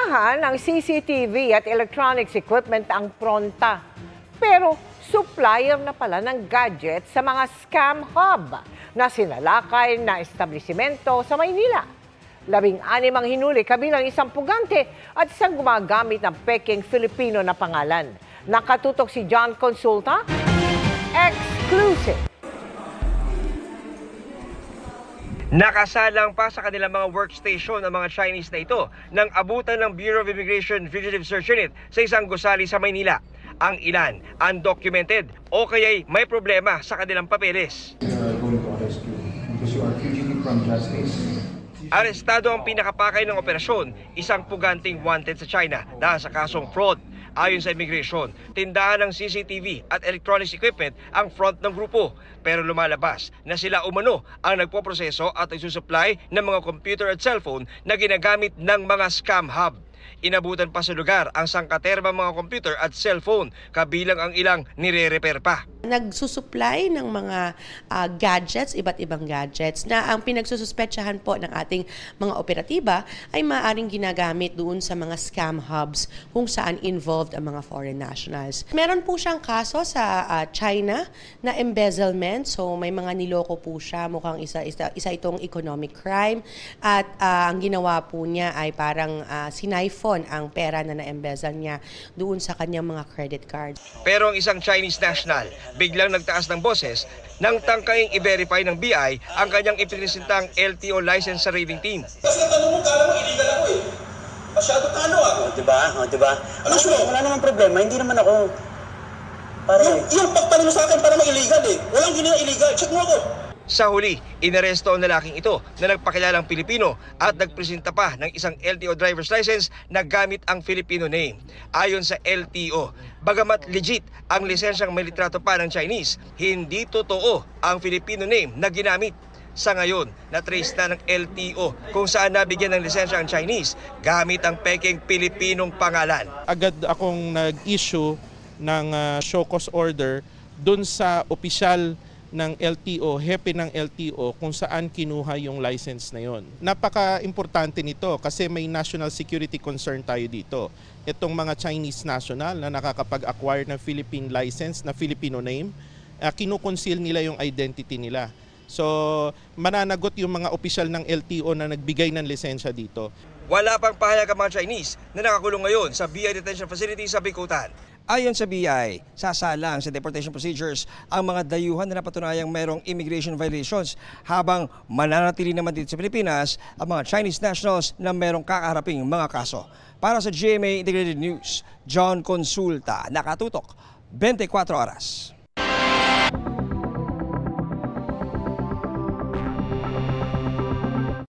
Tindahan ng CCTV at electronics equipment ang pronta. Pero supplier na pala ng gadget sa mga scam hub na sinalakay na establisimento sa Maynila. 16 ang hinuli kabilang isang pugante at isang gumagamit ng peking Filipino na pangalan. Nakatutok si John Consulta. Exclusive. Nakasalang pa sa kanilang mga workstation ang mga Chinese na ito nang abutan ng Bureau of Immigration Fugitive Search Unit sa isang gusali sa Maynila. Ang ilan, undocumented o kaya'y may problema sa kanilang papeles. Arestado ang pinakapakay ng operasyon, isang puganting wanted sa China dahil sa kasong fraud. Ayon sa immigration, tindahan ng CCTV at electronics equipment ang front ng grupo. Pero lumalabas na sila umano ang nagpoproseso at nagsusupply ng mga computer at cellphone na ginagamit ng mga scam hub. Inabutan pa sa lugar ang sangkaterbang mga computer at cellphone, kabilang ang ilang nire-repair pa. Nagsusupply ng mga gadgets, iba't ibang gadgets, na ang pinagsususpetsahan po ng ating mga operatiba ay maaaring ginagamit doon sa mga scam hubs kung saan involved ang mga foreign nationals. Meron po siyang kaso sa China na embezzlement, so may mga niloko po siya, mukhang isa itong economic crime, at ang ginawa po niya ay parang siniphon ang pera na na-embezzle niya doon sa kanyang mga credit cards. Pero ang isang Chinese national biglang nagtaas ng boses nang tangkaing i-verify ng BI ang kanyang ipinisintang LTO license sa raiding team. Kasi ang tanong mo, kala mo illegal ako eh. Masyado talo ako. Diba? Ano siya? Wala namang problema, hindi naman ako. Yung pagtanong mo sa akin para illegal eh. Walang ginawa illegal. Check mo ako. Sa huli, inaresto ang lalaking ito na nagpakilalang Pilipino at nagpresenta pa ng isang LTO driver's license na gamit ang Filipino name. Ayon sa LTO, bagamat legit ang lisensyang may litrato pa ng Chinese, hindi totoo ang Filipino name na ginamit. Sa ngayon, na-trace na ng LTO kung saan nabigyan ng lisensya ang Chinese gamit ang peking Pilipinong pangalan. Agad akong nag-issue ng show cause order dun sa opisyal ng LTO, hepe ng LTO, kung saan kinuha yung license na yon. Napaka-importante nito kasi may national security concern tayo dito. Itong mga Chinese national na nakakapag-acquire ng Philippine license na Filipino name, kinukonceal nila yung identity nila. So, mananagot yung mga opisyal ng LTO na nagbigay ng lisensya dito. Wala pang pahayag ang mga Chinese na nakakulong ngayon sa BI Detention Facility sa Bicutan. Ayon sa BI, sasalang sa deportation procedures ang mga dayuhan na napatunayang mayroong immigration violations habang mananatili naman dito sa Pilipinas ang mga Chinese nationals na mayroong kakaharaping mga kaso. Para sa GMA Integrated News, John Consulta, nakatutok, 24 oras.